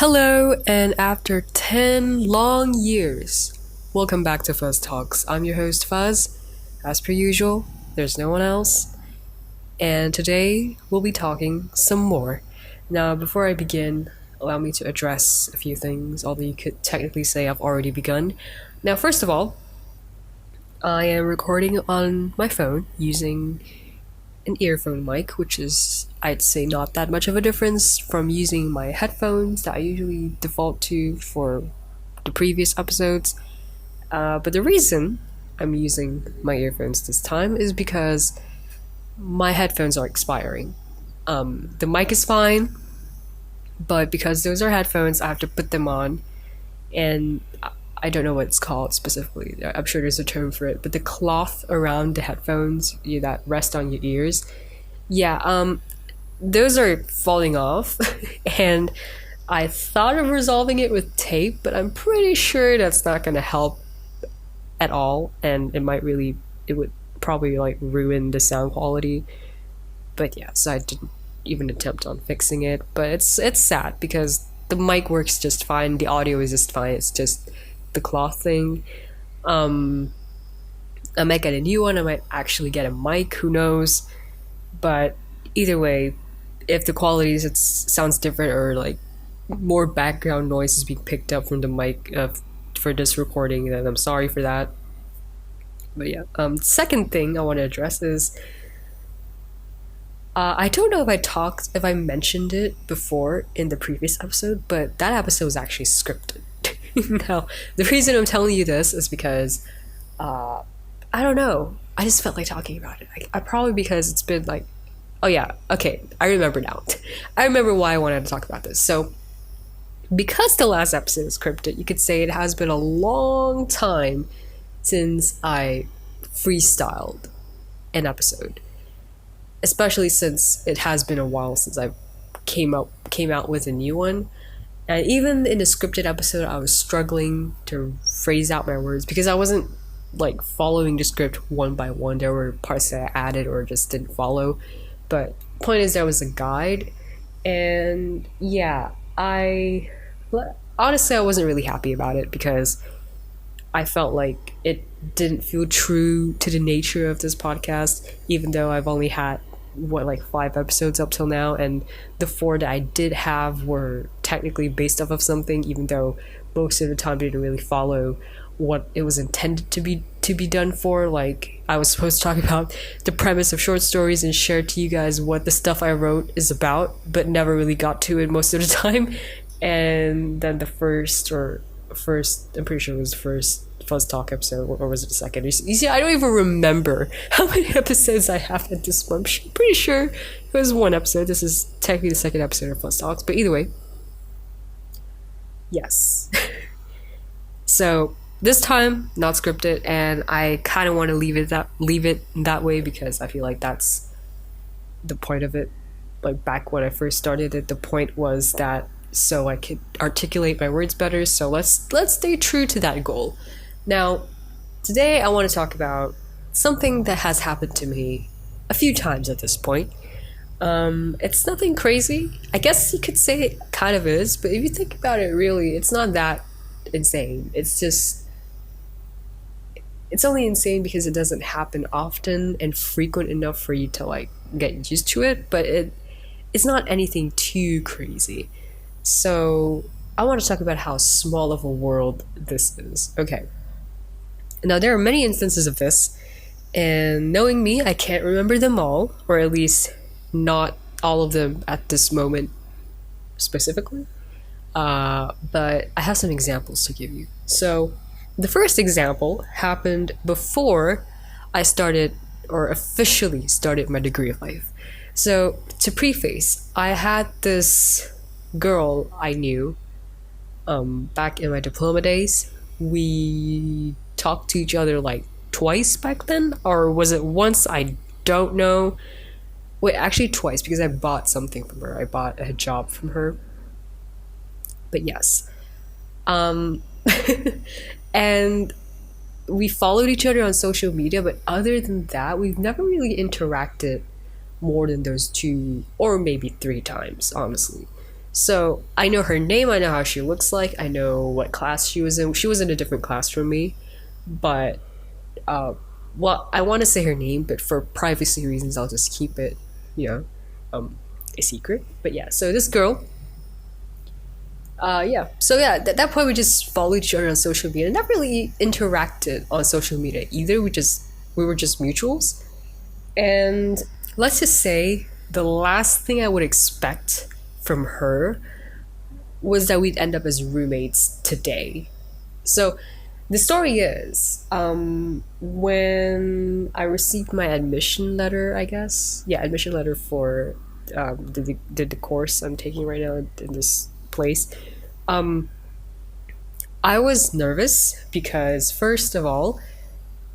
Hello, and after 10 long years, welcome back to Fuzz Talks. I'm your host, Fuzz. As per usual, there's no one else, and today we'll be talking some more. Now, before I begin, allow me to address a few things, although you could technically say I've already begun. Now, first of all, I am recording on my phone using an earphone mic, which is, I'd say, not that much of a difference from using my headphones that I usually default to for the previous episodes. But the reason I'm using my earphones this time is because my headphones are expiring. The mic is fine, but because those are headphones, I have to put them on, and I don't know what it's called specifically. I'm sure there's a term for it, but the cloth around the headphones that rest on your ears, those are falling off, and I thought of resolving it with tape, but I'm pretty sure that's not going to help at all, and it would probably like ruin the sound quality. But yeah, so I didn't even attempt on fixing it, but it's sad because the mic works just fine, the audio is just fine, it's just the cloth thing. I might get a new one, I might actually get a mic, who knows. But either way, if the quality sounds different or like more background noise is being picked up from the mic for this recording, then I'm sorry for that. But yeah, second thing I want to address is I don't know if I mentioned it before in the previous episode, but that episode was actually scripted. Now, the reason I'm telling you this is because, I don't know, I just felt like talking about it. I probably because it's been like, oh yeah, okay, I remember now. I remember why I wanted to talk about this. So, because the last episode is scripted, you could say it has been a long time since I freestyled an episode. Especially since it has been a while since I came out with a new one. And even in the scripted episode, I was struggling to phrase out my words because I wasn't like following the script one by one. There were parts that I added or just didn't follow. But point is, there was a guide, and yeah, honestly I wasn't really happy about it because I felt like it didn't feel true to the nature of this podcast, even though I've only had 5 episodes up till now, and the 4 that I did have were technically based off of something, even though most of the time didn't really follow what it was intended to be done for. Like, I was supposed to talk about the premise of short stories and share to you guys what the stuff I wrote is about, but never really got to it most of the time. And then the first, I'm pretty sure it was the first Fuzz Talk episode, or was it the second? You see, I don't even remember how many episodes I have at this point. I'm pretty sure it was 1 episode. This is technically the second episode of Fuzz Talks, but either way, yes. So this time, not scripted, and I kind of want to leave it that way because I feel like that's the point of it. Like, back when I first started it, the point was that so I could articulate my words better. So let's stay true to that goal. Now, today I want to talk about something that has happened to me a few times at this point. It's nothing crazy. I guess you could say it kind of is, but if you think about it, really, it's not that insane. It's only insane because it doesn't happen often and frequent enough for you to like get used to it, but it's not anything too crazy. So I want to talk about how small of a world this is. Okay. Now, there are many instances of this, and knowing me, I can't remember them all, or at least not all of them at this moment specifically. But I have some examples to give you. So the first example happened before I started or officially started my degree of life. So to preface, I had this girl I knew back in my diploma days. We talked to each other like twice back then, or was it once? I don't know. Wait, actually twice, because I bought something from her. I bought a job from her. But yes. And we followed each other on social media, but other than that, we've never really interacted more than those 2 or maybe 3 times, honestly. So I know her name, I know how she looks like, I know what class she was in. She was in a different class from me, but uh, well, I want to say her name, but for privacy reasons, I'll just keep it, you know, a secret. But yeah, so this girl, yeah, so yeah, at that point we just followed each other on social media, and not really interacted on social media either. We were just mutuals, and let's just say the last thing I would expect from her was that we'd end up as roommates today. So the story is, when I received my admission letter, I guess, yeah, admission letter for the course I'm taking right now in this place. Um, I was nervous because first of all,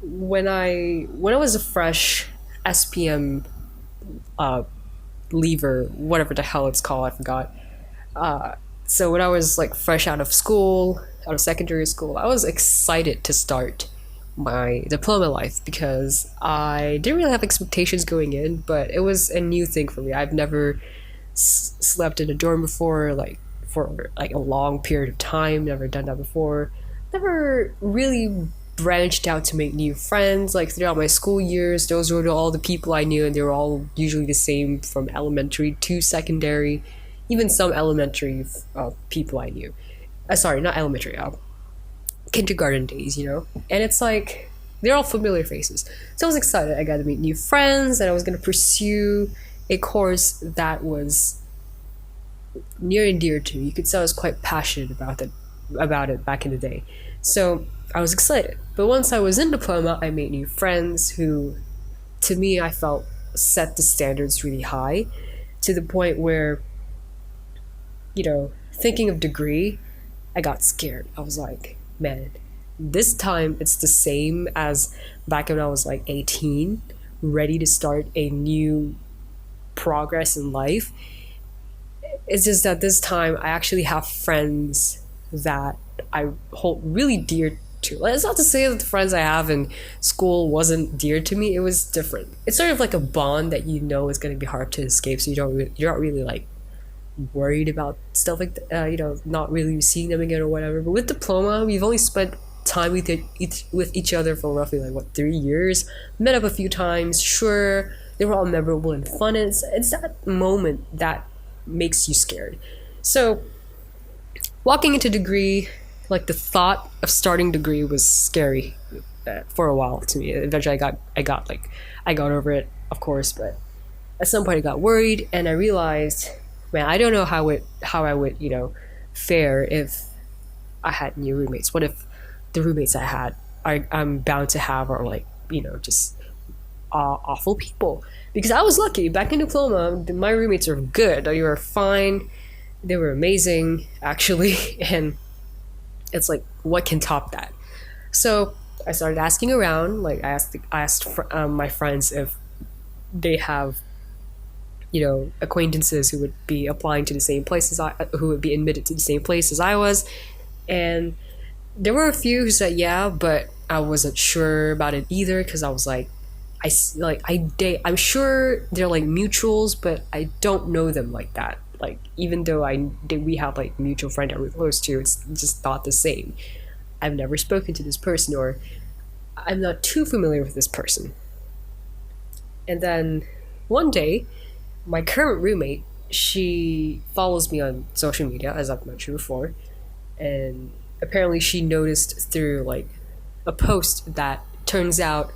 when I was a fresh SPM uh, leaver, whatever the hell it's called, I forgot. Uh, so when I was like fresh out of school, out of secondary school, I was excited to start my diploma life because I didn't really have expectations going in, but it was a new thing for me. I've never slept in a dorm before, like for like a long period of time. Never done that before. Never really branched out to make new friends. Like throughout my school years, those were all the people I knew, and they were all usually the same from elementary to secondary. Even some elementary people I knew. Sorry, not elementary. Kindergarten days, you know. And it's like they're all familiar faces. So I was excited. I got to meet new friends, and I was going to pursue a course that was near and dear to me. You could say I was quite passionate about it back in the day. So I was excited. But once I was in diploma, I made new friends who, to me, I felt set the standards really high to the point where, you know, thinking of degree, I got scared. I was like, man, this time it's the same as back when I was like 18, ready to start a new progress in life. It's just that this time I actually have friends that I hold really dear to. It's not to say that the friends I have in school wasn't dear to me. It was different. It's sort of like a bond that you know is going to be hard to escape. So you're not really like worried about stuff like that, you know, not really seeing them again or whatever. But with diploma, we've only spent time with each other for roughly like what 3 years. Met up a few times. Sure, they were all memorable and fun. And it's that moment that makes you scared. So walking into degree, like the thought of starting degree was scary for a while to me. Eventually, I got over it, of course, but at some point I got worried, and I realized, man, I don't know how I would, you know, fare if I had new roommates. What if the roommates I'm bound to have are like, you know, just awful people? Because I was lucky back in diploma, my roommates were good. They were fine. They were amazing, actually, and it's like, what can top that? So I started asking around. Like I asked my friends if they have, you know, acquaintances who would be applying to the same place as who would be admitted to the same place as I was, and there were a few who said yeah, but I wasn't sure about it either because I was like, I'm sure they're like mutuals, but I don't know them like that. Like even though we have like mutual friend that we're close to, it's just not the same. I've never spoken to this person, or I'm not too familiar with this person. And then one day, my current roommate, she follows me on social media, as I've mentioned before, and apparently she noticed through like a post that turns out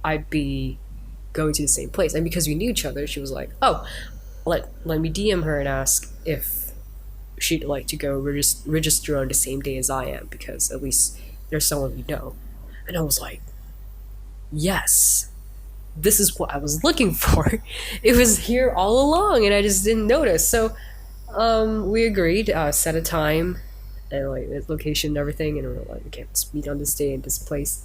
I'd be going to the same place. And because we knew each other, she was like, oh, let me DM her and ask if she'd like to go register on the same day as I am, because at least there's someone we know. And I was like, yes, this is what I was looking for. It was here all along, and I just didn't notice. So we agreed, set a time and like the location and everything, and we were like, okay, let's meet on this day in this place,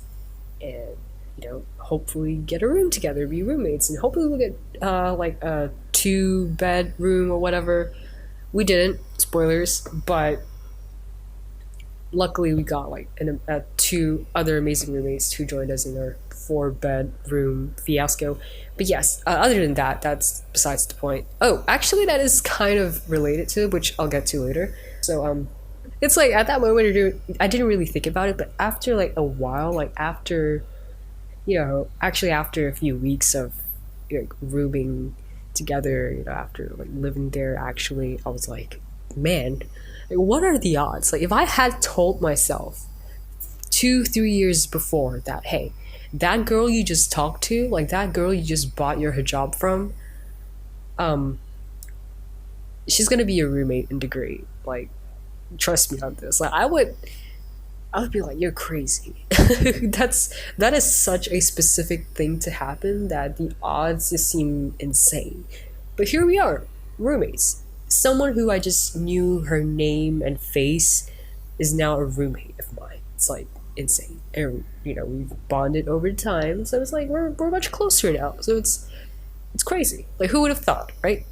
and you know, hopefully get a room together, be roommates, and hopefully we'll get like a 2-bedroom or whatever. We didn't, spoilers, but luckily we got like two other amazing roommates who joined us in our 4 bedroom fiasco. But yes, other than that, that's besides the point. Oh, actually, that is kind of related to, which I'll get to later. So it's like at that moment I didn't really think about it, but after like a while, like after actually after a few weeks of rooming together, after like living there, actually, I was like, man, like, what are the odds? Like, if I had told myself 2 3 years before that, hey, that girl you just talked to, like that girl you just bought your hijab from, um, she's gonna be your roommate in degree. Like, trust me on this. Like, I would be like, you're crazy. That is such a specific thing to happen that the odds just seem insane. But here we are, roommates. Someone who I just knew her name and face is now a roommate of mine. It's like insane. And we've bonded over time, so it's like we're much closer now. So it's crazy. Like, who would have thought, right?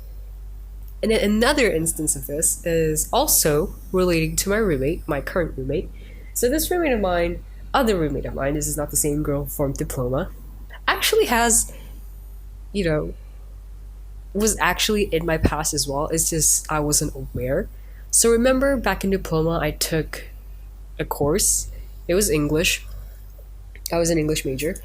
And then another instance of this is also relating to my roommate, my current roommate. So this roommate of mine, other roommate of mine, this is not the same girl from diploma, actually has, you know, was actually in my past as well. It's just I wasn't aware. So remember back in diploma, I took a course. It was English. I was an English major.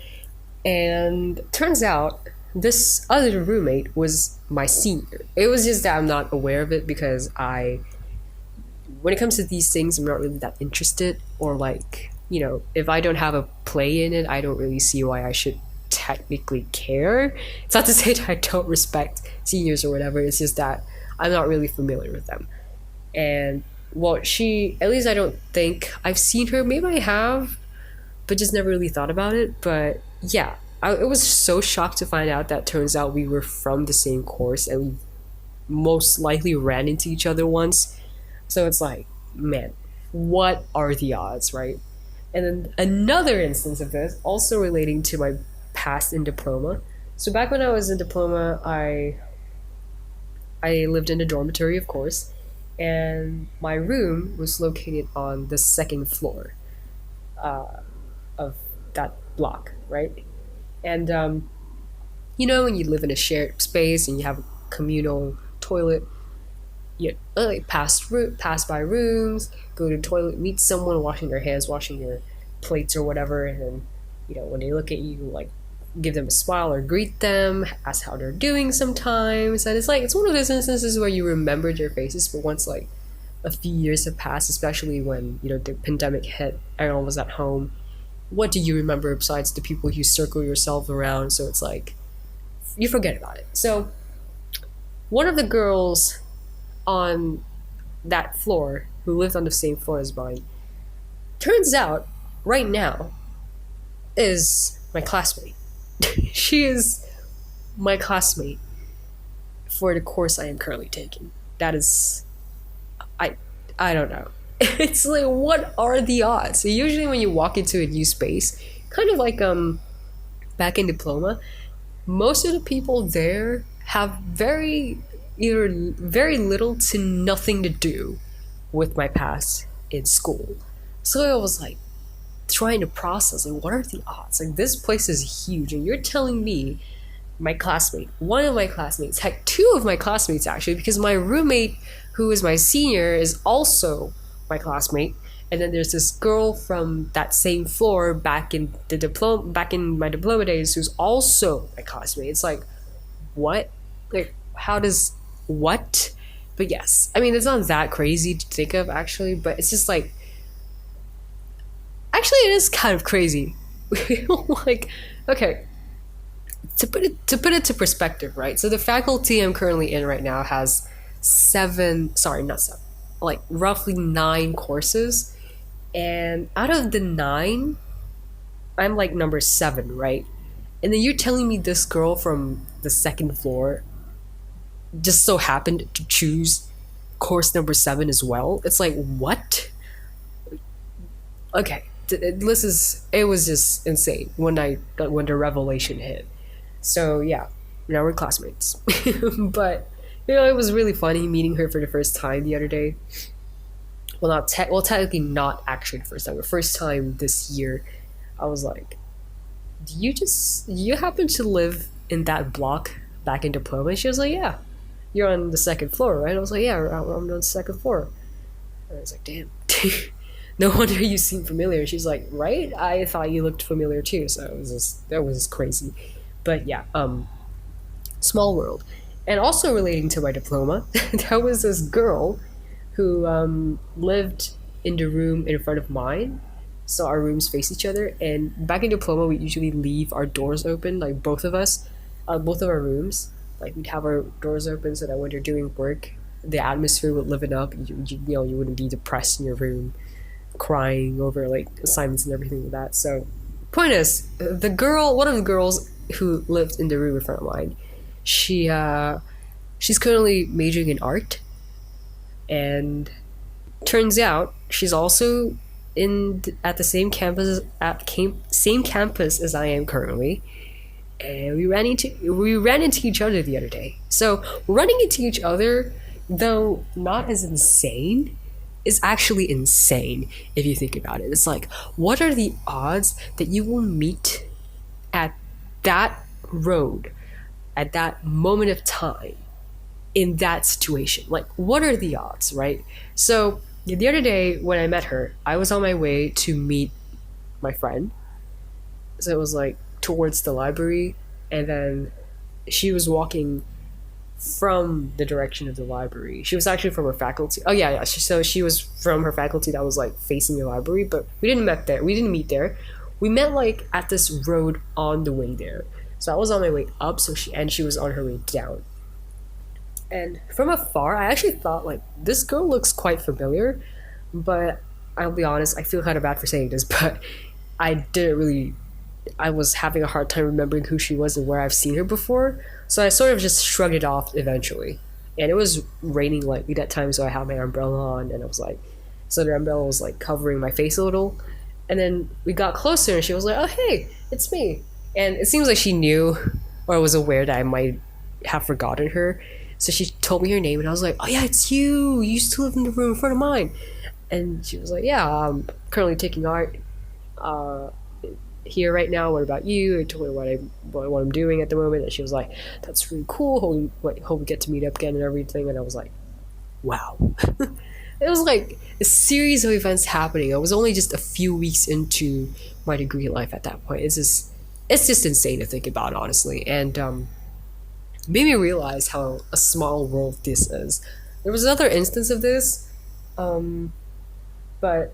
And turns out this other roommate was my senior. It was just that I'm not aware of it because when it comes to these things, I'm not really that interested. Or like, if I don't have a play in it, I don't really see why I should technically care. It's not to say that I don't respect seniors or whatever. It's just that I'm not really familiar with them. And well, at least I don't think I've seen her. Maybe I have, but just never really thought about it. But yeah, I was so shocked to find out that turns out we were from the same course and we most likely ran into each other once. So it's like, man, what are the odds, right? And then another instance of this, also relating to my past in diploma. So back when I was in diploma, I lived in a dormitory, of course, and my room was located on the second floor of that block, right? And when you live in a shared space and you have a communal toilet, you like pass by rooms, go to the toilet, meet someone, washing their hands, washing your plates or whatever, and then when they look at you, like give them a smile or greet them, ask how they're doing sometimes. And it's one of those instances where you remember their faces, but once like a few years have passed, especially when the pandemic hit, everyone was at home. What do you remember besides the people you circle yourself around? So it's like you forget about it. So one of the girls on that floor who lived on the same floor as mine, turns out right now is my classmate. She is my classmate for the course I am currently taking. That is, I don't know. It's like, what are the odds? So usually when you walk into a new space, kind of like back in diploma, most of the people there have either very little to nothing to do with my past in school. So I was like trying to process, like, what are the odds? Like, this place is huge, and you're telling me one of my classmates, heck, two of my classmates actually, because my roommate who is my senior is also my classmate, and then there's this girl from that same floor back in my diploma days who's also my classmate. It's like, what? Like, how does what? But yes, I mean, it's not that crazy to think of actually, but it's just like, actually it is kind of crazy. Like, okay, to put it to perspective, right? So the faculty I'm currently in right now has like roughly 9 courses, and out of the 9, I'm like number 7, right? And then you're telling me this girl from the second floor just so happened to choose course number 7 as well. It's like, what? Okay, it was just insane when the revelation hit. So yeah, now we're classmates. But it was really funny meeting her for the first time the other day. Well, well, technically not actually the first time. The first time this year, I was like, do you happen to live in that block back in Diploma?" And she was like, "Yeah, you're on the second floor, right?" I was like, "Yeah, I'm on the second floor." And I was like, "Damn." No wonder you seem familiar. She's like, "Right? I thought you looked familiar too." So that was just crazy. But yeah, small world. And also relating to my diploma, there was this girl who lived in the room in front of mine. So our rooms face each other. And back in diploma, we usually leave our doors open, like both of us, both of our rooms. Like we'd have our doors open so that when you're doing work, the atmosphere would liven up. You wouldn't be depressed in your room, crying over like assignments and everything like that. So, point is, one of the girls who lived in the room in front of mine, she's currently majoring in art, and turns out she's also at the same campus as I am currently. And we ran into each other the other day. So running into each other, though not as insane, is actually insane if you think about it. It's like, what are the odds that you will meet at that road at that moment of time in that situation? Like, what are the odds, right? So the other day when I met her, I was on my way to meet my friend. So it was like towards the library, and then she was walking from the direction of the library. She was actually from her faculty. Oh yeah, yeah. So she was from her faculty that was like facing the library, but we didn't meet there. We didn't meet there. We met like at this road on the way there. So I was on my way up, she was on her way down. And from afar, I actually thought like this girl looks quite familiar, but I'll be honest, I feel kind of bad for saying this, but I didn't really. I was having a hard time remembering who she was and where I've seen her before, so I sort of just shrugged it off eventually. And it was raining lightly that time, so I had my umbrella on, and I was like, so the umbrella was like covering my face a little. And then we got closer, and she was like, "Oh hey, it's me." And it seems like she knew or was aware that I might have forgotten her. So she told me her name, and I was like, "Oh yeah, it's you. You used to live in the room in front of mine." And she was like, "Yeah, I'm currently taking art here right now. What about you?" I told her what I'm doing at the moment, and she was like, "That's really cool. Hope we get to meet up again and everything." And I was like, "Wow." It was like a series of events happening. I was only just a few weeks into my degree life at that point. It's just insane to think about, honestly, and made me realize how a small world this is. There was another instance of this, but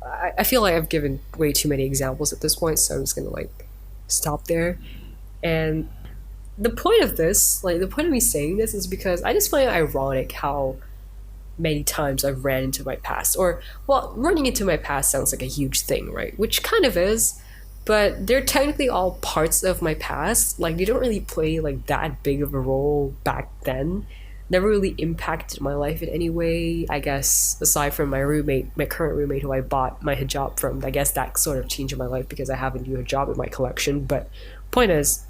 I feel like I've given way too many examples at this point, so I'm just gonna like stop there. And the point of this, like the point of me saying this, is because I just find it ironic how many times I've ran into my past. Or, well, running into my past sounds like a huge thing, right? Which kind of is, but they're technically all parts of my past. Like they don't really play like that big of a role back then. Never really impacted my life in any way, I guess, aside from my current roommate who I bought my hijab from. I guess that sort of changed my life because I have a new hijab in my collection. But point is,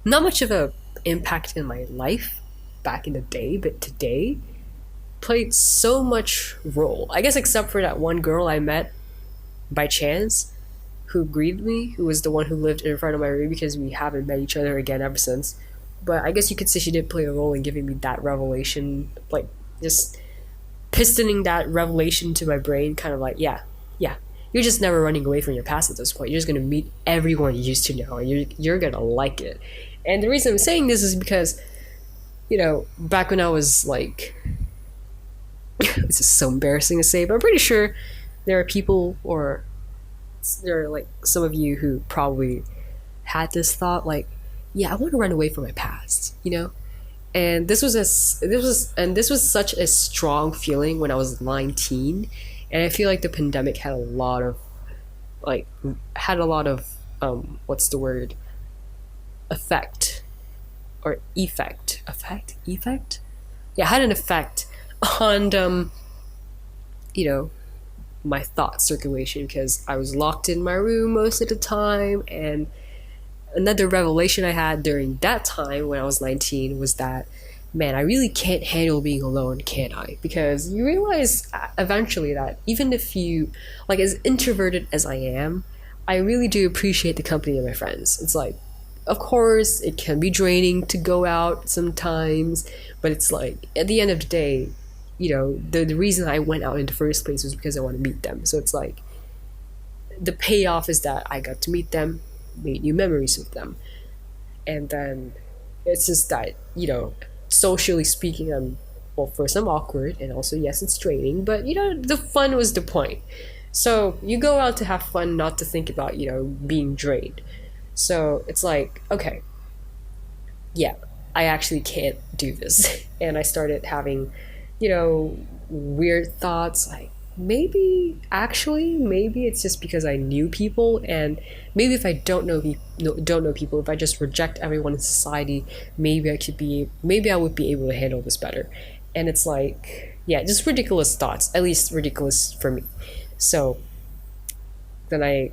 not much of a impact in my life back in the day, but today played so much role. I guess except for that one girl I met by chance who greeted me, who was the one who lived in front of my room, because we haven't met each other again ever since. But I guess you could say she did play a role in giving me that revelation, like just pistoning that revelation to my brain, kind of like, yeah, you're just never running away from your past at this point. You're just gonna meet everyone you used to know, and you're gonna like it. And the reason I'm saying this is because, back when I was like, this is so embarrassing to say, but I'm pretty sure there are people, or there are like some of you who probably had this thought, like, yeah, I want to run away from my past, And this was such a strong feeling when I was 19, and I feel like the pandemic had a lot of what's the word, effect or effect, yeah, had an effect on my thought circulation, because I was locked in my room most of the time. And another revelation I had during that time when I was 19 was that man, I really can't handle being alone, can I? Because you realize eventually that even if you, like, as introverted as I am, I really do appreciate the company of my friends. It's like, of course, it can be draining to go out sometimes, but it's like, at the end of the day, the reason I went out in the first place was because I want to meet them. So it's like, the payoff is that I got to meet them, made new memories with them. And then it's just that, socially speaking, well, first I'm awkward, and also, yes, it's draining, but, the fun was the point. So you go out to have fun, not to think about, being drained. So it's like, okay, yeah, I actually can't do this. And I started having, weird thoughts like, maybe it's just because I knew people, and maybe if I don't know people, if I just reject everyone in society, maybe I would be able to handle this better. And it's like, yeah, just ridiculous thoughts, at least ridiculous for me. So then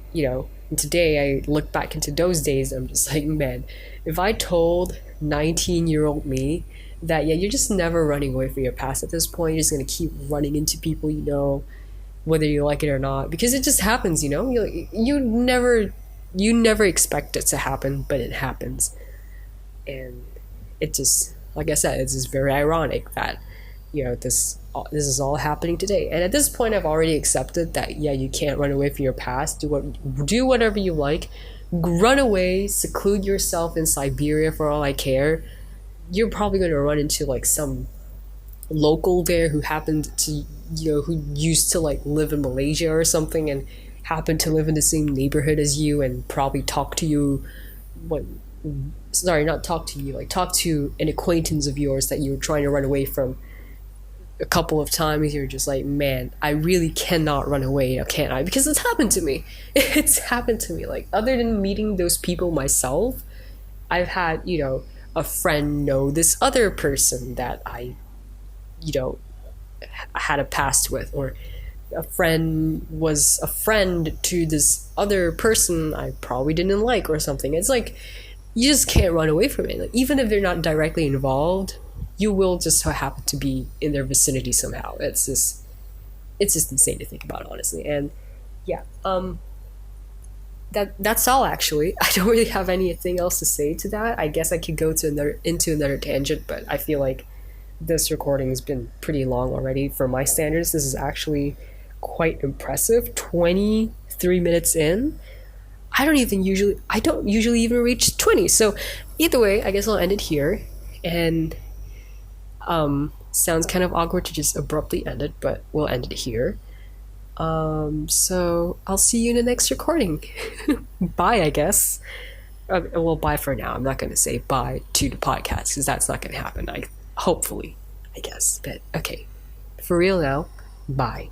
today I look back into those days, and I'm just like, man, if I told 19-year-old me that, yeah, you're just never running away from your past at this point, you're just going to keep running into people, whether you like it or not, because it just happens, you never expect it to happen, but it happens. And it just, like I said, it's just very ironic that, this is all happening today. And at this point, I've already accepted that, yeah, you can't run away from your past. Do whatever you like, run away, seclude yourself in Siberia for all I care. You're probably going to run into like some local there who happened to, who used to like live in Malaysia or something, and happened to live in the same neighborhood as you, and probably talk to you, talk to an acquaintance of yours that you were trying to run away from a couple of times. You're just like, man, I really cannot run away, can't I? Because it's happened to me. It's happened to me. Like, other than meeting those people myself, I've had, a friend know this other person that I had a past with, or a friend was a friend to this other person I probably didn't like or something. It's like, you just can't run away from it. Like, even if they're not directly involved, you will just happen to be in their vicinity somehow. It's just insane to think about, honestly. And yeah, that's all, actually. I don't really have anything else to say to that. I guess I could go into another tangent, but I feel like this recording has been pretty long already for my standards. This is actually quite impressive. 23 minutes in. I don't usually even reach 20. So either way, I guess I'll end it here. And sounds kind of awkward to just abruptly end it, but we'll end it here. So I'll see you in the next recording. Bye, I guess. Well, bye for now. I'm not going to say bye to the podcast, because that's not going to happen. Hopefully, I guess. But okay, for real now, bye.